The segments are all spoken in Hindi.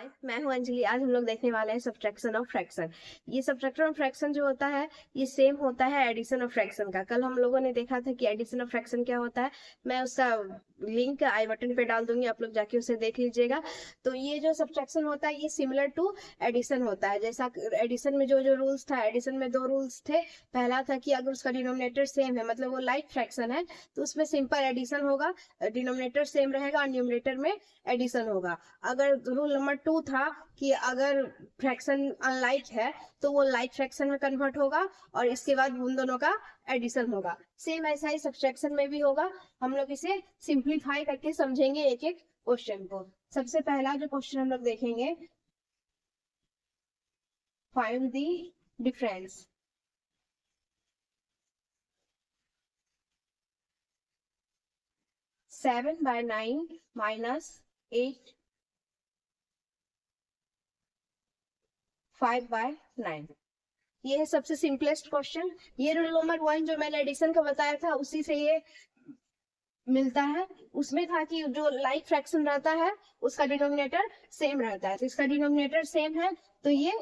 हाय, मैं हूं अंजलि। आज हम लोग देखने वाले हैं सब्ट्रैक्शन ऑफ फ्रैक्शन। ये सब्ट्रैक्शन ऑफ फ्रैक्शन जो होता है ये सेम होता है एडिशन ऑफ फ्रैक्शन का। कल हम लोगों ने देखा था कि एडिशन ऑफ फ्रैक्शन क्या होता है। मैं उसका लिंक आई बटन पे डाल दूंगी, आप लोग जाके उसे देख लीजिएगा। तो ये जो सब्ट्रैक्शन होता है ये सिमिलर टू एडिशन होता है। जैसा एडिशन में जो जो रूल्स था, एडिशन में दो रूल्स थे। पहला था कि अगर उसका डिनोमिनेटर सेम है, मतलब वो लाइक फ्रैक्शन है, तो उसमें सिंपल एडिशन होगा, डिनोमिनेटर सेम रहेगा और न्यूमरेटर में एडिशन होगा। अगर रूल नंबर 2 था कि अगर फ्रैक्शन अनलाइक है तो वो लाइक फ्रैक्शन में कन्वर्ट होगा और इसके बाद उन दोनों का एडिशन होगा। सेम ऐसा ही सब्ट्रैक्शन में भी होगा। हम लोग इसे सिंप्लीफाई करके समझेंगे एक एक क्वेश्चन को। सबसे पहला जो क्वेश्चन हम लोग देखेंगे, find the difference. Seven by 9 minus 8 5/9। ये है सबसे सिंपलेस्ट क्वेश्चन। ये रूल नंबर 1 जो मैंने एडिशन का बताया था उसी से ये मिलता है। उसमें था कि जो लाइक फ्रैक्शन रहता है उसका डिनोमिनेटर सेम रहता है, तो इसका डिनोमिनेटर सेम है तो ये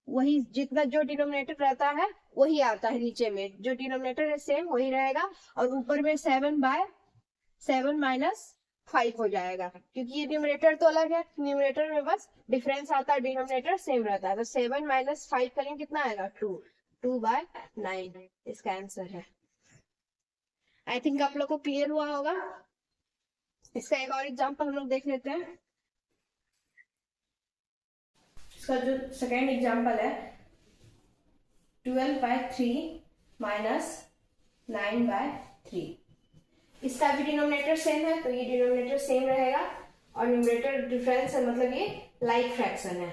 वही जितना जो डिनोमिनेटर रहता है वही आता है। नीचे में जो डिनोमिनेटर है सेम वही रहेगा और ऊपर में 7/7 माइनस 5 हो जाएगा, क्योंकि ये न्यूमरेटर तो अलग है, न्यूमरेटर में बस डिफरेंस आता है, डिनोमिनेटर सेम रहता है। तो 7 माइनस 5 करेंगे कितना आएगा 2/9 इसका आंसर है। आई थिंक आप लोग को क्लियर हुआ होगा। इसका एक और एग्जांपल हम लोग देख लेते हैं। इसका जो सेकेंड एग्जांपल है 12/3 माइनस 9/3। इसका भी डिनोमिनेटर सेम है तो ये डिनोमिनेटर सेम रहेगा और न्यूमरेटर डिफरेंस है, मतलब ये लाइक फ्रैक्शन है।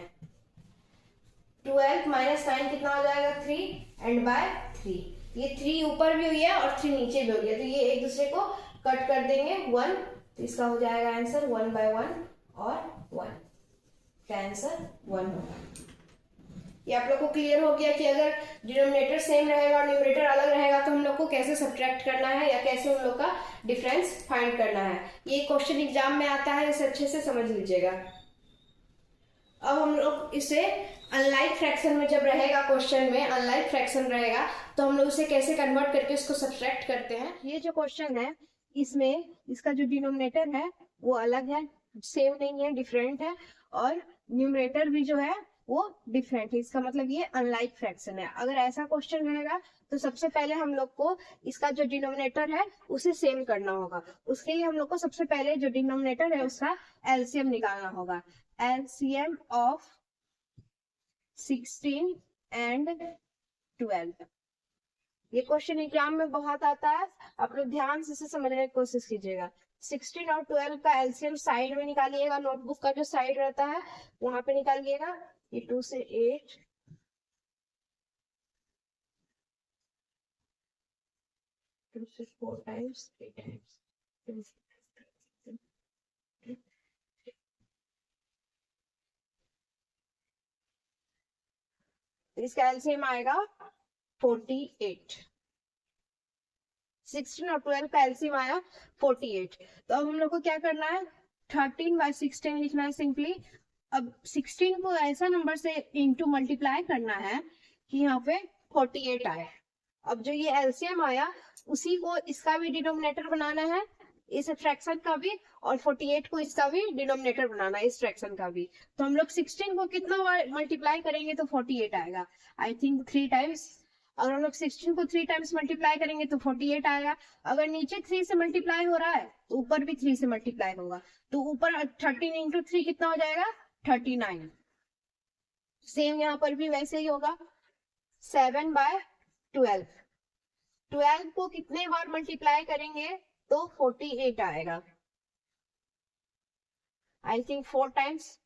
12 माइनस 9 कितना हो जाएगा 3 एंड बाय 3। ये 3 ऊपर भी हो गया और 3 नीचे भी हो गया, तो ये एक दूसरे को कट कर देंगे 1, तो इसका हो जाएगा आंसर 1/1 और 1 का आंसर 1 होगा। ये आप लोग को क्लियर हो गया कि अगर डिनोमिनेटर सेम रहेगा और न्यूमरेटर अलग रहेगा तो हम लोग को कैसे सब्ट्रैक्ट करना है या कैसे उन लोग का डिफरेंस फाइंड करना है। ये क्वेश्चन एग्जाम में आता है, इसे अच्छे से समझ लीजिएगा। अब हम लोग इसे अनलाइक फ्रैक्शन में जब रहेगा, क्वेश्चन में अनलाइक फ्रैक्शन रहेगा तो हम लोग इसे कैसे कन्वर्ट करके इसको सब्ट्रैक्ट करते हैं। ये जो क्वेश्चन है इसमें इसका जो डिनोमिनेटर है वो अलग है, सेम नहीं है, डिफरेंट है, और न्यूमरेटर भी जो है वो डिफरेंट है। इसका मतलब ये अनलाइक फ्रैक्शन है। अगर ऐसा क्वेश्चन रहेगा तो सबसे पहले हम लोग को इसका जो डिनोमिनेटर है उसे सेम करना होगा। उसके लिए हम लोग को सबसे पहले जो डिनोमिनेटर है उसका एलसीएम निकालना होगा। LCM of 16 and 12। ये क्वेश्चन एग्जाम में बहुत आता है, आप लोग ध्यान से इसे समझने की कोशिश कीजिएगा। 16 और 12 का एलसीएम साइड में निकालिएगा, नोटबुक का जो साइड रहता है वहां पे निकालिएगा। ये 2 से 8, 2 से 4 टाइम्स, 3 टाइम्स, इसका एलसीएम आएगा 48। 16 और 12 का एलसीएम आया 48। तो अब हम लोग को क्या करना है, 13/16 लिखना है सिंपली। अब 16 को ऐसा नंबर से इंटू मल्टीप्लाई करना है कि यहाँ पे 48 आए। अब जो ये एलसीएम आया उसी को इसका भी डिनोमिनेटर बनाना है, इस फ्रैक्शन का भी, और 48 को इसका भी डिनोमिनेटर बनाना है, इस फ्रैक्शन का भी। तो हम लोग 16 को कितना मल्टीप्लाई करेंगे तो 48 आएगा, आई थिंक 3 टाइम्स। अगर हम लोग 16 को 3 टाइम्स मल्टीप्लाई करेंगे तो 48 आएगा। अगर नीचे 3 से मल्टीप्लाई हो रहा है तो ऊपर भी 3 से मल्टीप्लाई होगा, तो ऊपर 13 इंटू 3 कितना हो जाएगा 39। सेम यहाँ पर भी वैसे ही होगा। 7/12, 12 को कितने बार मल्टीप्लाई करेंगे तो 48 आएगा, आई थिंक 4 टाइम्स।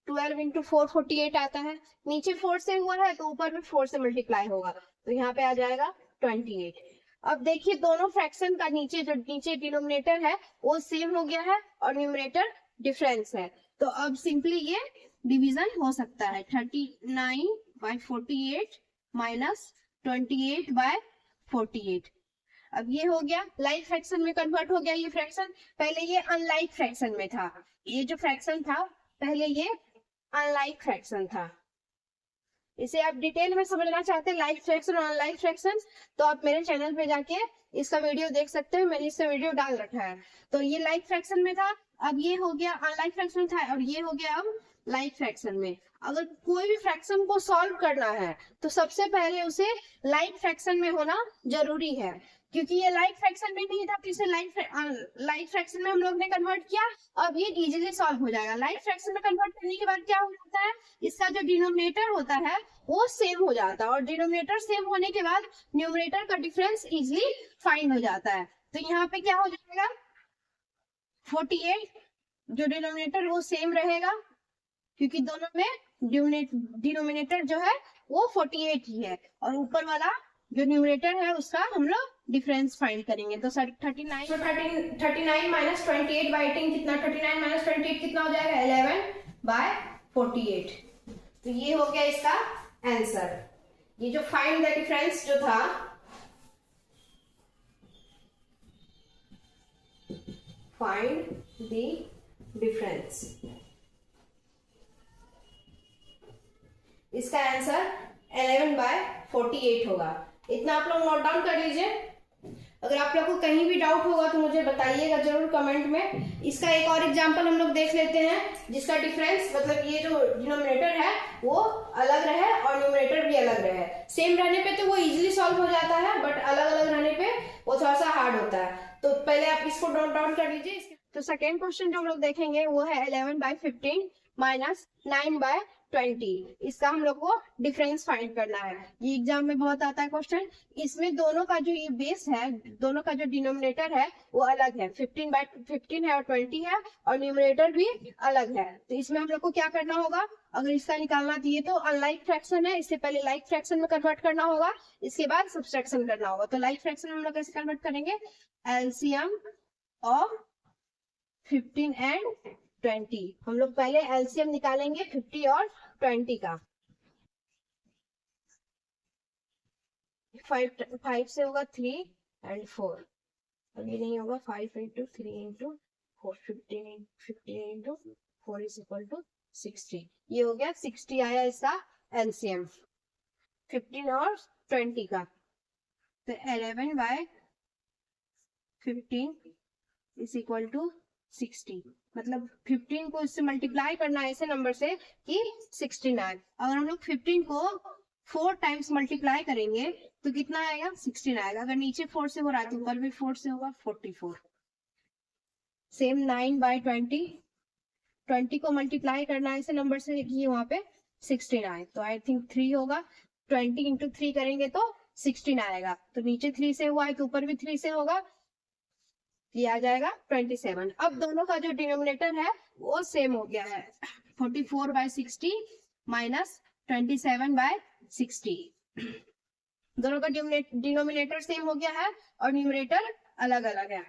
12 इंटू 4 48 आता है। नीचे 4 से हुआ है तो ऊपर भी 4 से मल्टीप्लाई होगा, तो यहाँ पे आ जाएगा 28। अब देखिए दोनों फ्रैक्शन का नीचे जो नीचे डिनोमिनेटर है वो सेम हो गया है और न्यूमरेटर डिफरेंस है, तो अब सिंपली ये डिवीजन हो सकता है। 39/48 माइनस 28/48। अब ये हो गया लाइक फ्रैक्शन में कन्वर्ट हो गया ये फ्रैक्शन। पहले ये अनलाइक फ्रैक्शन में था, ये जो फ्रैक्शन था पहले ये अनलाइक फ्रैक्शन था। इसे आप डिटेल में समझना चाहते हैं लाइक फ्रैक्शन और अनलाइक फ्रैक्शन, तो आप मेरे चैनल पे जाके इसका वीडियो देख सकते हैं, मैंने इसका वीडियो डाल रखा है। तो ये लाइक फ्रैक्शन में था, अब ये हो गया अनलाइक फ्रैक्शन था, और ये हो गया अब लाइक फ्रैक्शन में। अगर कोई भी फ्रैक्शन को सॉल्व करना है तो सबसे पहले उसे लाइक फ्रैक्शन में होना जरूरी है, क्योंकि ये लाइक फ्रैक्शन में नहीं था तो इसे लाइक फ्रैक्शन में हम लोग ने कन्वर्ट किया। अब ये इजीली सॉल्व हो जाएगा। लाइक फ्रैक्शन में कन्वर्ट करने के बाद क्या हो जाता है, इसका जो डिनोमिनेटर होता है वो सेम हो जाता है, और डिनोमिनेटर सेम होने के बाद न्यूमरेटर का डिफरेंस इजीली फाइंड हो जाता है। तो यहाँ पे क्या हो जाएगा, 48, जो डिनोमिनेटर वो सेम रहेगा, क्योंकि दोनों में डिनोमिनेटर जो है वो 48 ही है, और ऊपर वाला जो न्यूमरेटर है उसका हम लोग डिफरेंस फाइंड करेंगे। तो 39, तो 39 माइनस 28 बाई 18 कितना, 39 माइनस 28 कितना हो जाएगा, 11/48। तो ये हो गया इसका आंसर। ये जो फाइंड द डिफरेंस जो था, फाइंड द डिफरेंस, इसका आंसर 11/48 होगा। इतना आप लोग नोट डाउन कर लीजिए। अगर आप लोग को कहीं भी डाउट होगा तो मुझे बताइएगा जरूर कमेंट में। इसका एक और एग्जांपल हम लोग देख लेते हैं, जिसका डिफरेंस मतलब ये जो डिनोमिनेटर है वो अलग रहे और न्यूमरेटर भी अलग रहे। सेम रहने पे तो वो इजीली सॉल्व हो जाता है, बट अलग अलग रहने पे वो थोड़ा सा हार्ड होता है। तो पहले आप इसको नोट डाउन कर लीजिए। तो सेकेंड क्वेश्चन जो हम लोग देखेंगे वो है 11/15 माइनस 9/20। इसका हम लोग को डिफरेंस फाइंड करना है। ये एग्जाम में बहुत आता है क्वेश्चन। इसमें दोनों का जो ये बेस है, दोनों का जो डिनोमिनेटर है वो अलग है, 15/15 है और 20 है, और न्यूमरेटर भी अलग है। तो इसमें हम लोग को क्या करना होगा, अगर इसका निकालना चाहिए तो अनलाइक फ्रैक्शन है, इससे पहले लाइक फ्रैक्शन में कन्वर्ट करना होगा, इसके बाद सब्सट्रैक्शन करना होगा। तो लाइक फ्रैक्शन में हम लोग कैसे कन्वर्ट करेंगे, एलसीएम ऑफ 15 एंड 20। हम लोग पहले एलसीएम निकालेंगे 50 और 20 का। 5 से होगा 3 एंड 4, अभी नहीं होगा, 5 into 3 into 4, 15 into 4 is equal to 60। ये हो गया 60 आया इसका एलसीएम 15 और 20 का। तो 11/15 इज इक्वल टू 60, मतलब 15 को इससे मल्टीप्लाई करना है ऐसे नंबर से कि 69। अगर हम लोग 15 को 4 टाइम्स मल्टीप्लाई करेंगे तो कितना आएगा, 16 आएगा। अगर नीचे 4 से हो रहा है तो ऊपर भी 4 से होगा, 44। सेम 9/20, 20 को मल्टीप्लाई करना है ऐसे नंबर से कि वहां पे 16 आए, तो आई थिंक 3 होगा। 20 इंटू 3 करेंगे तो 16 आएगा। तो नीचे 3 से हुआ है तो ऊपर भी 3 से होगा, ये आ जाएगा 27। अब दोनों का जो डिनोमिनेटर है वो सेम हो गया है, 44/60 माइनस 27/60। दोनों का डिनोमिनेटर सेम हो गया है और न्यूमरेटर अलग अलग है।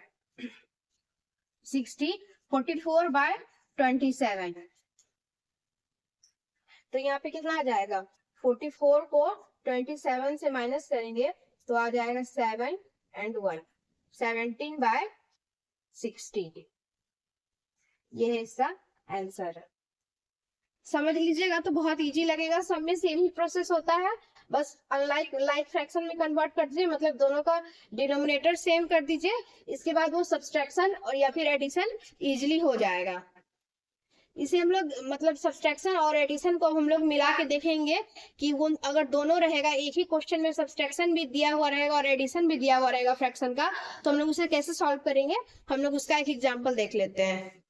60 44/27, तो यहाँ पे कितना आ जाएगा, 44 को 27 से माइनस करेंगे तो आ जाएगा 7 एंड 1, 17/60। ये है इसका आंसर। समझ लीजिएगा तो बहुत इजी लगेगा, सब में सेम ही प्रोसेस होता है, बस अनलाइक लाइक फ्रैक्शन में कन्वर्ट कर दीजिए, मतलब दोनों का डिनोमिनेटर सेम कर दीजिए, इसके बाद वो सब्सट्रैक्शन और या फिर एडिशन इजीली हो जाएगा। इसे हम लोग मतलब सब्सट्रैक्शन और एडिशन को हम लोग मिला के देखेंगे कि वो अगर दोनों रहेगा, एक ही क्वेश्चन में सब्सट्रैक्शन भी दिया हुआ रहेगा और एडिशन भी दिया हुआ रहेगा फ्रैक्शन का, तो हम लोग उसे कैसे सॉल्व करेंगे, हम लोग उसका एक एग्जाम्पल देख लेते हैं।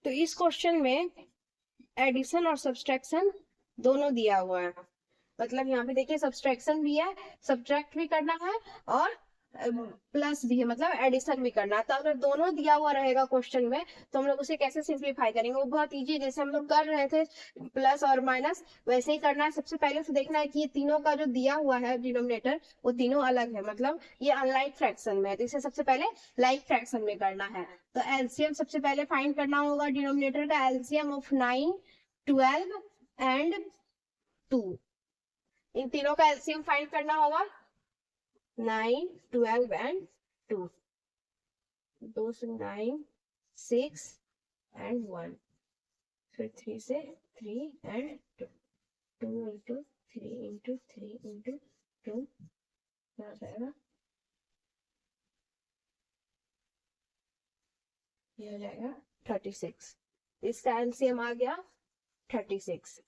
तो इस क्वेश्चन में एडिशन और सब्सट्रैक्शन दोनों दिया हुआ है, मतलब यहाँ पे देखिए सब्सट्रैक्शन भी है, सब्ट्रैक्ट भी करना है और प्लस भी है, मतलब एडिशन भी करना है। तो अगर दोनों दिया हुआ रहेगा क्वेश्चन में तो हम लोग उसे कैसे सिंप्लीफाई करेंगे, वो बहुत इजी, जैसे हम लोग कर रहे थे प्लस और माइनस वैसे ही करना है। सबसे पहले तो देखना है कि ये तीनों का जो दिया हुआ है डिनोमिनेटर वो तीनों अलग है, मतलब ये अनलाइक फ्रैक्शन में है, तो इसे सबसे पहले लाइक फ्रैक्शन में करना है। तो एलसीएम सबसे पहले फाइंड करना होगा डिनोमिनेटर का, एलसीएम ऑफ 9, 12 एंड 2, इन तीनों का एलसीएम फाइंड करना होगा। 9, 12 एंड 2, 2 से 9, 6 एंड 1, फिर 3 से 3 एंड 2, 2 इंटू 3 इंटू 3 इंटू 2 आ जाएगा, ये हो जाएगा 36। इसका एलसीएम आ गया 36।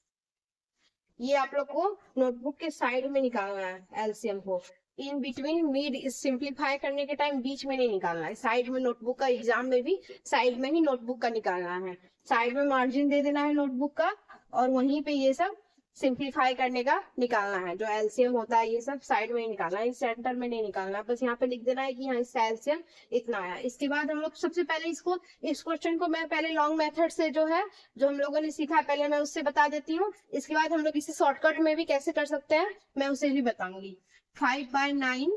ये आप लोग को नोटबुक के साइड में निकालना है एलसीएम को, इन बिटवीन मिड सिंप्लीफाई करने के टाइम बीच में नहीं निकालना है, साइड में नोटबुक का एग्जाम में भी साइड में ही नोटबुक का निकालना है, साइड में मार्जिन दे देना है नोटबुक का और वहीं पे ये सब सिंप्लीफाई करने का निकालना है, जो एलसीएम होता है ये सब साइड में ही निकालना है, सेंटर में नहीं निकालना, बस यहाँ पे लिख देना है कि हाँ इसका एलसीएम इतना आया। इसके बाद हम लोग सबसे पहले इसको, इस क्वेश्चन को मैं पहले लॉन्ग मेथड से जो है जो हम लोगों ने सीखा पहले मैं उससे बता देती हूँ, इसके बाद हम लोग इसे शॉर्टकट में भी कैसे कर सकते हैं मैं उसे भी बताऊंगी। 5/9,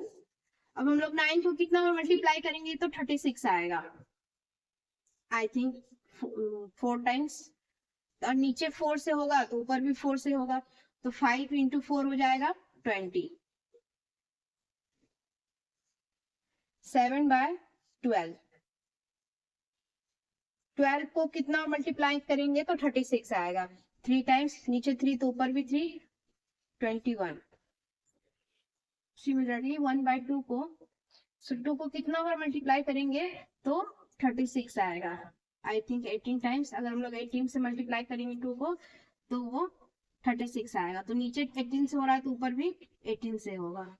अब हम लोग 9 को कितना मल्टीप्लाई करेंगे तो 36 आएगा, आई थिंक 4 टाइम्स, और नीचे 4 से होगा तो ऊपर भी 4 से होगा, तो 5 इंटू 4 हो जाएगा 20। 7/12, 12 को कितना मल्टीप्लाई करेंगे तो 36 आएगा, 3 टाइम्स, नीचे 3 तो ऊपर भी 3, 21। सिमिलरली 1/2 को, 2 को कितना बार मल्टीप्लाई करेंगे तो 36 आएगा, आई थिंक 18 टाइम्स, अगर हम लोग 18 से मल्टीप्लाई करेंगे 2 को तो वो 36 आएगा, तो नीचे 18 से हो रहा है तो ऊपर भी 18 से होगा।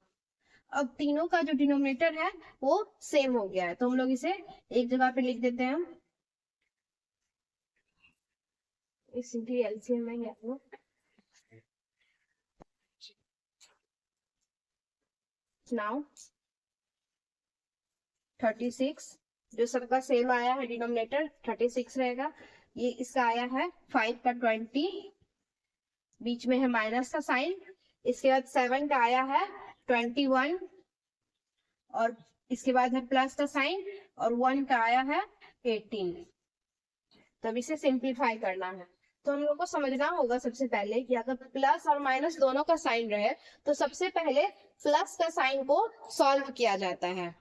अब तीनों का जो डिनोमिनेटर है वो सेम हो गया है, तो हम लोग इसे एक जगह पे लिख देते हैं, सिंपली एलसीएम है आप लोग। नाउ 36 जो सबका सेम आया है डिनोमिनेटर 36 रहेगा, ये इसका आया है 5 का 20, बीच में है माइनस का साइन, इसके बाद 7 का आया है 21 और इसके बाद है प्लस का साइन, और 1 का आया है 18। तब इसे सिंप्लीफाई करना है, तो हम लोग को समझना होगा सबसे पहले कि अगर प्लस और माइनस दोनों का साइन रहे तो सबसे पहले प्लस का साइन को सॉल्व किया जाता है,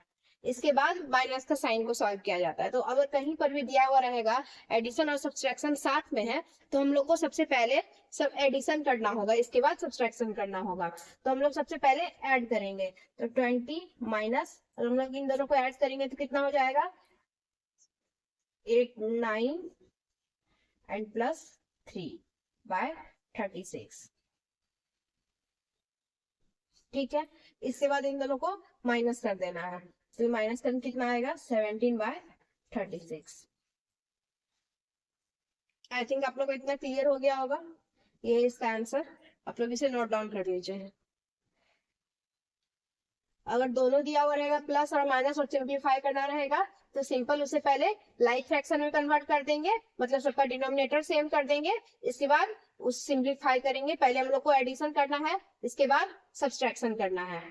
इसके बाद माइनस का साइन को सॉल्व किया जाता है। तो अगर कहीं पर भी दिया हुआ रहेगा एडिशन और सब्सट्रैक्शन साथ में है तो हम लोग को सबसे पहले सब एडिशन करना होगा, इसके बाद सब्सट्रैक्शन करना होगा, तो हम लोग सबसे पहले ऐड करेंगे, तो 20 माइनस, हम लोग इन दोनों को ऐड करेंगे तो कितना हो जाएगा 8 9 एंड प्लस 3/36, ठीक है। इसके बाद इन दोनों को माइनस कर देना है, तो माइनस करने कितना आएगा 17/36। आई थिंक आप लोग को इतना क्लियर हो गया होगा, ये इसका आंसर, आप लोग इसे नोट डाउन कर लीजिए। अगर दोनों दिया हुआ रहेगा प्लस और माइनस और सिंप्लीफाई करना रहेगा तो सिंपल उसे पहले लाइक फ्रैक्शन में कन्वर्ट कर देंगे, मतलब सबका डिनोमिनेटर सेम कर देंगे, इसके बाद उस सिंप्लीफाई करेंगे, पहले हम लोग को एडिशन करना है इसके बाद सब्सट्रैक्शन करना है,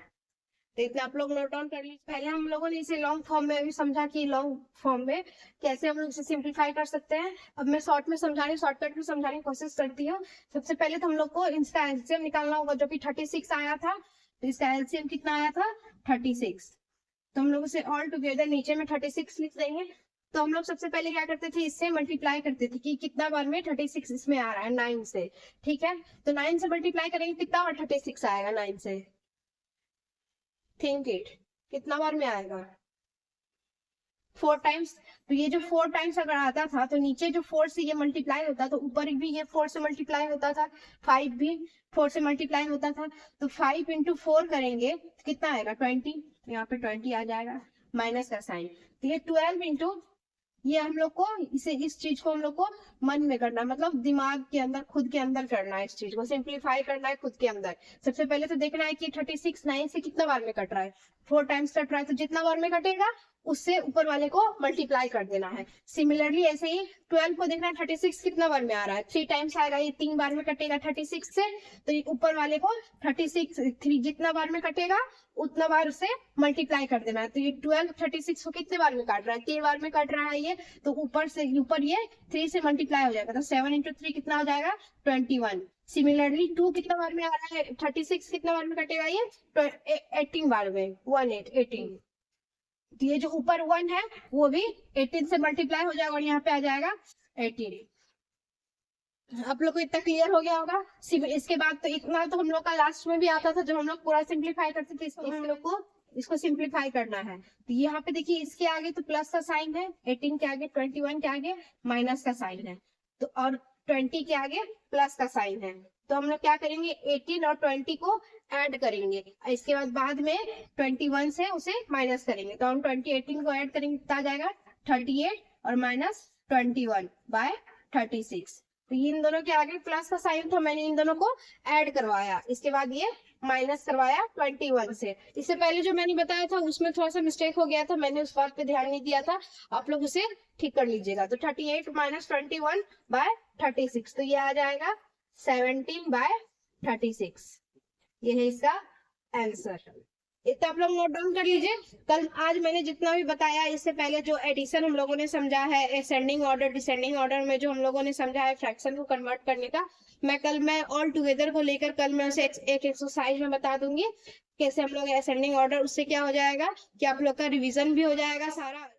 तो इतना आप लोग नोट डाउन कर लीजिए। पहले हम लोगों ने इसे लॉन्ग फॉर्म में भी समझा कि लॉन्ग फॉर्म में कैसे हम लोग इसे सिंप्लीफाई कर सकते हैं, अब मैं शॉर्ट में समझाने शॉर्टकट में समझाने की कोशिश करती हूँ। सबसे पहले तो हम लोग को इसका एलसीएम निकालना होगा जो कि 36 आया था, तो इसका एलसीएम कितना आया था 36, तो हम लोग उसे ऑल टुगेदर नीचे में 36 लिख देंगे। तो हम लोग सबसे पहले क्या करते थे, इससे मल्टीप्लाई करते थे कि कितना बार में 36 इसमें आ रहा है 9 से, ठीक है, तो 9 से मल्टीप्लाई करेंगे कितना बार 36 आएगा 9 से, थिंक इट, कितना बार में आएगा 4 टाइम्स, तो ये जो 4 टाइम्स अगर आता था तो नीचे जो 4 से ये मल्टीप्लाई होता तो ऊपर भी ये 4 से मल्टीप्लाई होता था, 5 भी 4 से मल्टीप्लाई होता था, तो 5 इंटू 4 करेंगे तो कितना आएगा 20, यहाँ पे 20 आ जाएगा माइनस का साइन, तो ये 12 इंटू, ये हम लोग को इसे इस चीज को हम लोग को मन में करना, मतलब दिमाग के अंदर खुद के अंदर करना है, इस चीज को सिंप्लीफाई करना है खुद के अंदर। सबसे पहले तो देखना है कि 36 9 से कितना बार में कट रहा है, 4 टाइम्स कट रहा है, तो जितना बार में कटेगा उससे ऊपर वाले को मल्टीप्लाई कर देना है। सिमिलरली ऐसे ही 12 को देखना है 36 कितना बार में आ रहा है, 3 टाइम्स आएगा, ये 3 बार में कटेगा 36 से, तो ये ऊपर वाले को 36 3 जितना बार में कटेगा उतना बार से मल्टीप्लाई कर देना है। तो ये 12 36 को कितने बार में काट रहा है, 3 बार में काट रहा है ये, तो ऊपर से ऊपर ये 3 से मल्टीप्लाई हो जाएगा, तो 7 इंटू 3 कितना हो जाएगा 21। सिमिलरली 2 कितना बार में आ रहा है, 36 कितना बार में कटेगा ये 18 बार में, 18, तो ये जो ऊपर 1 है वो भी 18 से मल्टीप्लाई हो जाएगा और यहाँ पे आ जाएगा 18। आप लोग को इतना क्लियर हो गया होगा। इसके बाद तो इतना तो हम लोग का लास्ट में भी आता था जब हम लोग पूरा सिंप्लीफाई करते थे। इसको हम लोग को इसको सिंप्लीफाई करना है। तो यहाँ पे देखिए इसके आगे तो प्लस का साइन है, 18 के आगे 21 के आगे माइनस का साइन है, तो और 20 के आगे प्लस का साइन है। तो हम लोग क्या करेंगे, 18 और 20 को ऐड करेंगे, इसके बाद में 21 से उसे माइनस करेंगे। तो हम 18 को ऐड करेंगे, कितना आ जाएगा 38 और माइनस 21/36। तो इन दोनों के आगे प्लस का साइन था, मैंने इन दोनों को ऐड करवाया, इसके बाद ये माइनस करवाया 21 से। इससे पहले जो मैंने बताया था उसमें थोड़ा सा मिस्टेक हो गया था, मैंने उस बात पे ध्यान नहीं दिया था, आप लोग उसे ठीक कर लीजिएगा। तो 38 माइनस 21/36, तो ये आ जाएगा 17/36। ये है इसका आंसर। इतना आप लोग नोट डाउन कर लीजिए। कल आज मैंने जितना भी बताया, इससे पहले जो एडिशन हम लोगों ने समझा है, असेंडिंग ऑर्डर डिसेंडिंग ऑर्डर में जो हम लोगों ने समझा है फ्रैक्शन को कन्वर्ट करने का, मैं ऑल टुगेदर को लेकर कल मैं उसे एक एक्सरसाइज में बता दूंगी कैसे हम लोग असेंडिंग ऑर्डर। उससे क्या हो जाएगा कि आप लोग का रिविजन भी हो जाएगा सारा।